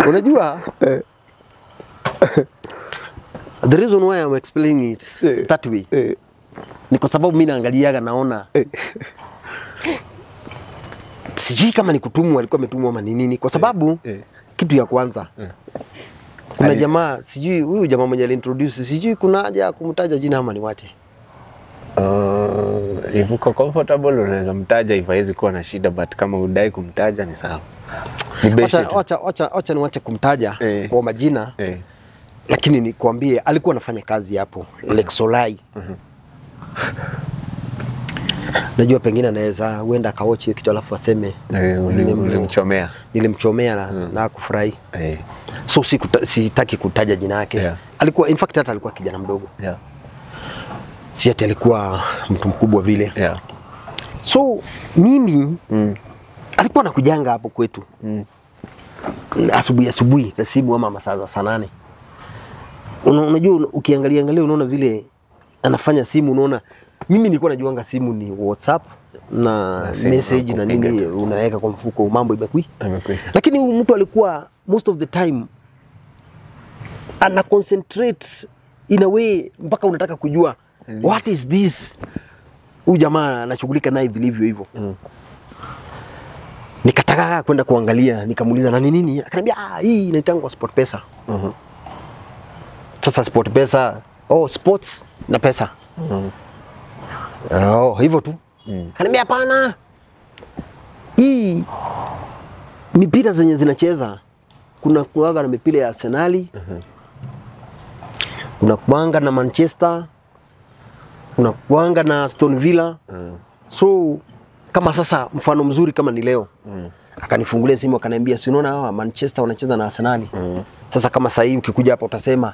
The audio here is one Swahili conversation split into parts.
Unajua the reason why I'm explaining it that way ni kwa sababu mimi naangaliaga naona sijui kama ni kutumwa, alikuwa ametumwa ama nini, kwa sababu kitu ya kwanza kuna jamaa, sijui huyu jamaa mwenye alintroduce, sijui kuna haja kumtaja jina ama niwache. If uko comfortable unaweza mtaja, if haizi kuwa na shida, but kama udai kumtaja ni sawa. Acha niwache kumtaja kwa majina. Lakini nikwambie alikuwa anafanya kazi hapo Lexolai. Najua pengine anaweza huenda akaochi kitu alafu aseme nilimchomea. Nilimchomea na kufurahi. So sitaki kutaja jina yake. Alikuwa in fact hata alikuwa kijana mdogo. Si ati alikuwa mtu mkubwa vile. So mimi alikuwa anakujanga hapo kwetu. Asubuhi na simu ama masaa za saa 8. Unajua ukiangalia unaona vile anafanya simu, unaona mimi nilikuwa najuanga simu ni WhatsApp na message na nini unaweka kwa mfuko, mambo imekui. Lakini huyu mtu alikuwa most of the time ana concentrate in a way mpaka unataka kujua what is this. Huyu jamaa anashughulika naye vilivyo hivyo. Nikataka kwenda kuangalia, nikamuuliza na nini, akaniambia hii inaitangwa SportPesa. Sasa SportPesa, sports na pesa. Hivyo tu. Akaniambia hapana, hii mipira zenye zinacheza kuna kuaga na mipira ya Arsenal, kuna kuanga na Manchester, kuna kuanga na Aston Villa. So kama sasa mfano mzuri kama ni leo, akanifungulia simu akaniambia si unaona hawa Manchester wanacheza na Arsenal. Sasa kama sasa hivi ukikuja hapa utasema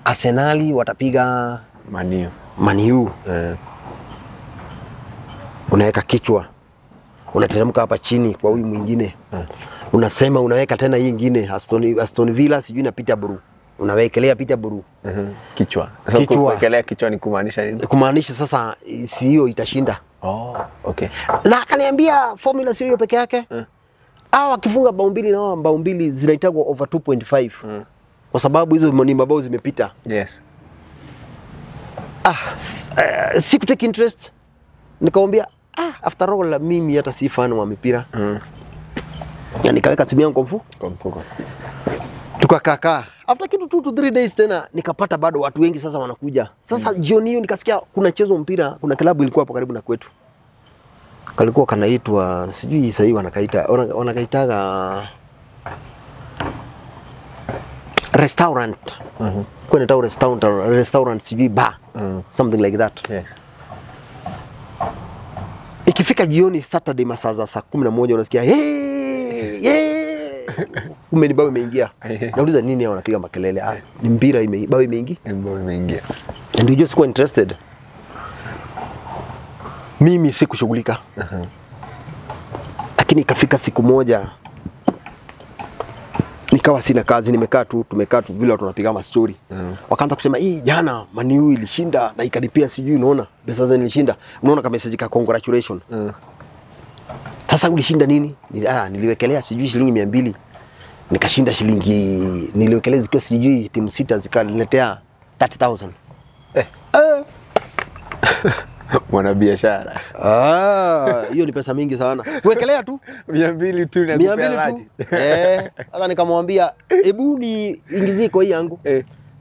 Arsenal watapiga Man U. Unaweka kichwa, unateremka hapa chini kwa huyu mwingine. Unasema unaweka tena hii nyingine Aston Villa sijui na Peterborough. Unawekelea Peterborough. Kichwa. Sasa kuwekelea kichwa ni kumaanisha nini? Kumaanisha sasa si hiyo itashinda. Okay. Na akaniambia formula sio hiyo peke yake. Hao akifunga bao mbili na bao mbili zinaitagwa over 2.5. Kwa sababu hizo ni mabao zimepita. Yes. Siku take interest. Nikamwambia after all mimi hata si fan wa mipira. Na nikaweka simu yangu kwa mfuko. Tukakaa. After kitu 2 to 3 days tena nikapata bado watu wengi sasa wanakuja. Sasa jioni hiyo nikasikia kuna chezo mpira, kuna klabu ilikuwa hapo karibu na kwetu. Kalikuwa kanaitwa sijui sasa hivi wanakaitaga restaurant. Kwa nini restaurant sijui bar. Something like that. Yes. Ikifika jioni Saturday masaa za saa 11 unasikia bao imeingia. Nauliza nini hao wanapiga makelele? Ni mpira bao imeingia. And you just go interested. Mimi sikushughulika. Lakini ikafika siku moja nikawa sina kazi, tumekaa tu vile tunapiga ma story. Wakaanza kusema jana Man U ilishinda na ikalipia sijui unaona pesa zao ilishinda. Unaona kama message ka congratulation. Sasa ulishinda nini? Niliwekelea sijui shilingi 200. Nikashinda shilingi niliwekelea zikiwa sijui timu 6 zikaniletea 30,000. Mwana biashara. Hiyo ni pesa mingi sana. Kuwekelea tu 200 tu na kupea tu. Sasa nikamwambia hebu ni ingizie kwa hii yangu.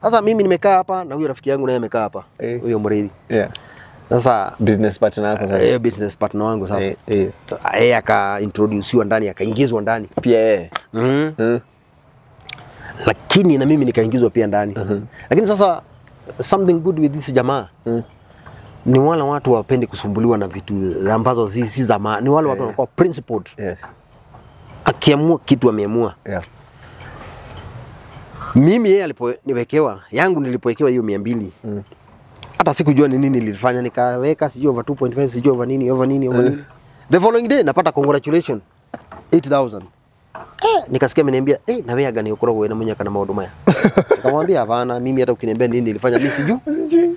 Sasa mimi nimekaa hapa na huyo rafiki yangu naye amekaa hapa. Huyo Mredi. Sasa business partner wako sasa. Business partner wangu sasa. Aka introducewa ndani, akaingizwa ndani. Pia Lakini na mimi nikaingizwa pia ndani. Lakini sasa something good with this jamaa. Ni wale watu wapendi kusumbuliwa na vitu ambazo si za ni wale watu wanakuwa principled. Yes. Akiamua kitu ameamua. Mimi yeye aliponiwekewa yangu nilipowekewa hiyo 200. Hata sikujua ni nini nilifanya, nikaweka sijui over 2.5 sijui over nini. The following day napata congratulation 8,000. Nikasikia ameniambia na wewe gani ukoro wewe na mwenye kana maodo maya. Nikamwambia hapana, mimi hata ukiniambia nini nilifanya mimi sijui.